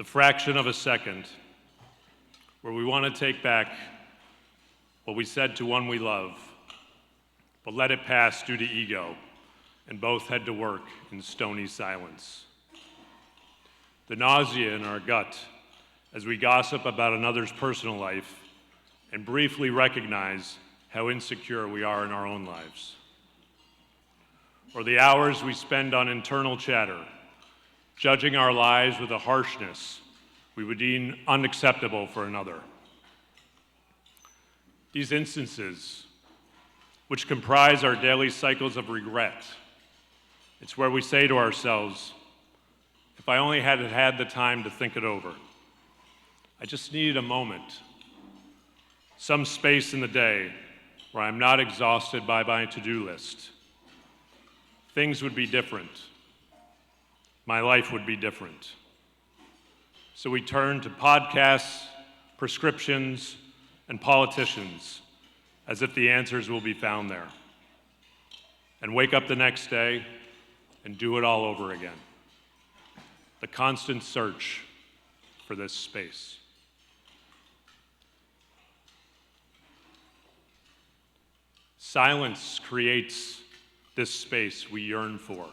fraction of a second where we want to take back what we said to one we love, but let it pass due to ego, and both head to work in stony silence. The nausea in our gut as we gossip about another's personal life and briefly recognize how insecure we are in our own lives. Or the hours we spend on internal chatter, judging our lives with a harshness we would deem unacceptable for another. These instances, which comprise our daily cycles of regret, it's where we say to ourselves, if I only had had the time to think it over. I just needed a moment, some space in the day where I'm not exhausted by my to-do list. Things would be different. My life would be different. So we turn to podcasts, prescriptions, and politicians as if the answers will be found there. And wake up the next day and do it all over again. The constant search for this space. Silence creates this space we yearn for.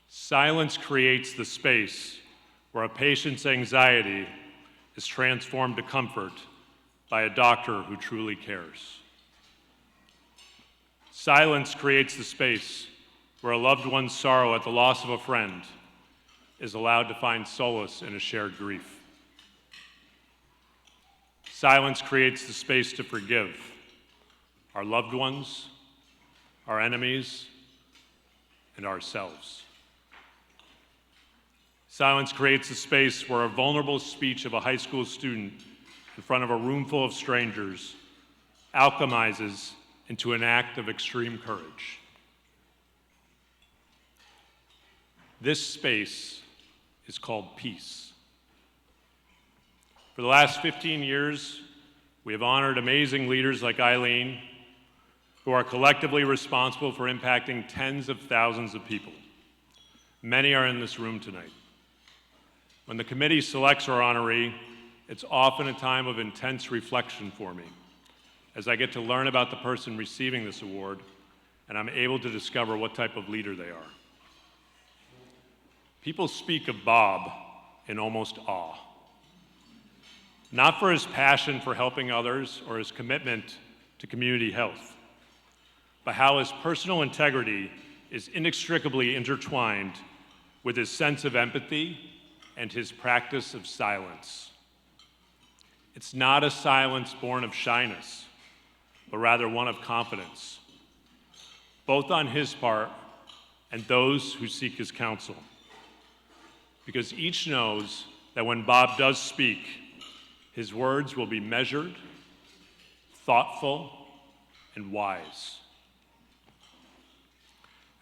Silence creates the space where a patient's anxiety is transformed to comfort by a doctor who truly cares. Silence creates the space where a loved one's sorrow at the loss of a friend is allowed to find solace in a shared grief. Silence creates the space to forgive our loved ones, our enemies, and ourselves. Silence creates a space where a vulnerable speech of a high school student in front of a room full of strangers alchemizes into an act of extreme courage. This space is called peace. For the last 15 years, we have honored amazing leaders like Eileen, who are collectively responsible for impacting tens of thousands of people. Many are in this room tonight. When the committee selects our honoree, it's often a time of intense reflection for me, as I get to learn about the person receiving this award, and I'm able to discover what type of leader they are. People speak of Bob in almost awe, not for his passion for helping others or his commitment to community health, but how his personal integrity is inextricably intertwined with his sense of empathy and his practice of silence. It's not a silence born of shyness, but rather one of confidence, both on his part and those who seek his counsel. Because each knows that when Bob does speak, his words will be measured, thoughtful, and wise.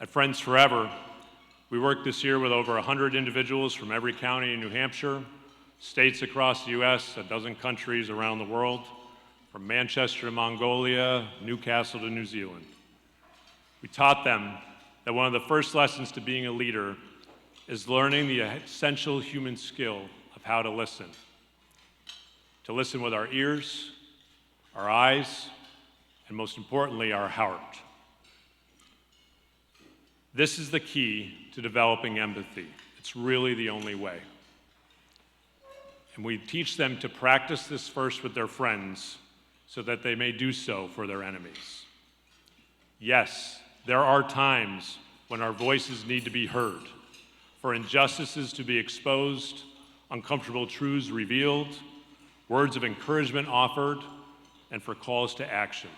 At Friends Forever, we worked this year with over 100 individuals from every county in New Hampshire, states across the US, a dozen countries around the world, from Manchester to Mongolia, Newcastle to New Zealand. We taught them that one of the first lessons to being a leader is learning the essential human skill of how to listen. To listen with our ears, our eyes, and most importantly, our heart. This is the key to developing empathy. It's really the only way. And we teach them to practice this first with their friends so that they may do so for their enemies. Yes, there are times when our voices need to be heard, for injustices to be exposed, uncomfortable truths revealed, words of encouragement offered, and for calls to action.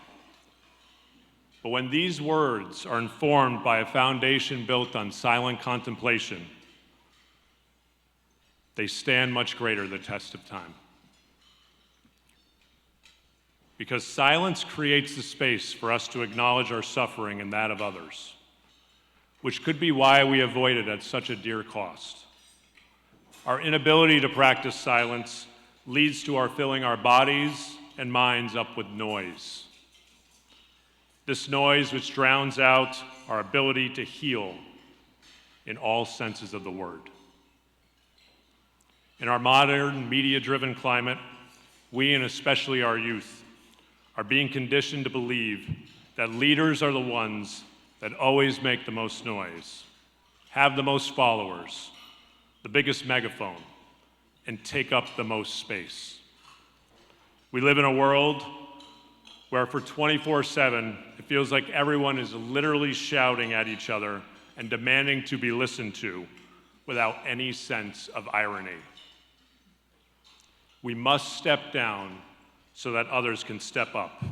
But when these words are informed by a foundation built on silent contemplation, they stand much greater the test of time. Because silence creates the space for us to acknowledge our suffering and that of others, which could be why we avoid it at such a dear cost. Our inability to practice silence leads to our filling our bodies and minds up with noise. This noise which drowns out our ability to heal in all senses of the word. In our modern, media-driven climate, we, and especially our youth, are being conditioned to believe that leaders are the ones that always make the most noise, have the most followers, the biggest megaphone, and take up the most space. We live in a world where for 24/7, it feels like everyone is literally shouting at each other and demanding to be listened to without any sense of irony. We must step down so that others can step up.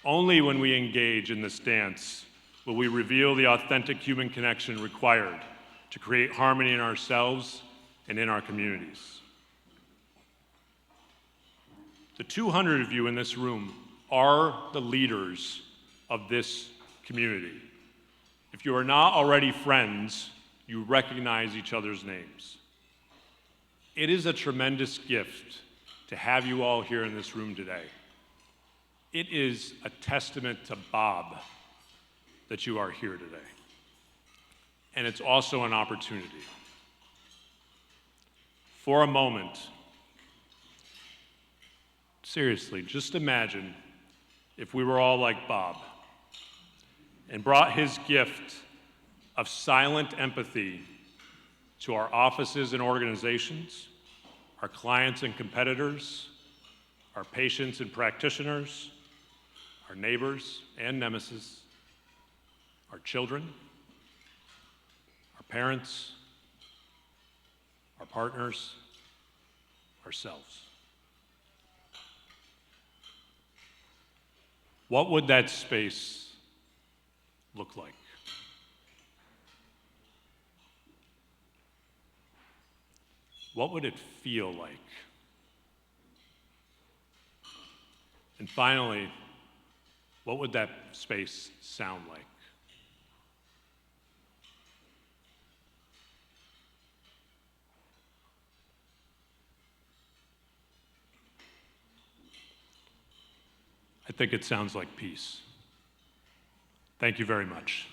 Only when we engage in this dance will we reveal the authentic human connection required to create harmony in ourselves and in our communities. The 200 of you in this room are the leaders of this community. If you are not already friends, you recognize each other's names. It is a tremendous gift to have you all here in this room today. It is a testament to Bob that you are here today. And it's also an opportunity. For a moment, seriously, just imagine if we were all like Bob and brought his gift of silent empathy to our offices and organizations, our clients and competitors, our patients and practitioners, our neighbors and nemesis, our children, our parents, our partners, ourselves. What would that space look like? What would it feel like? And finally, what would that space sound like? I think it sounds like peace. Thank you very much.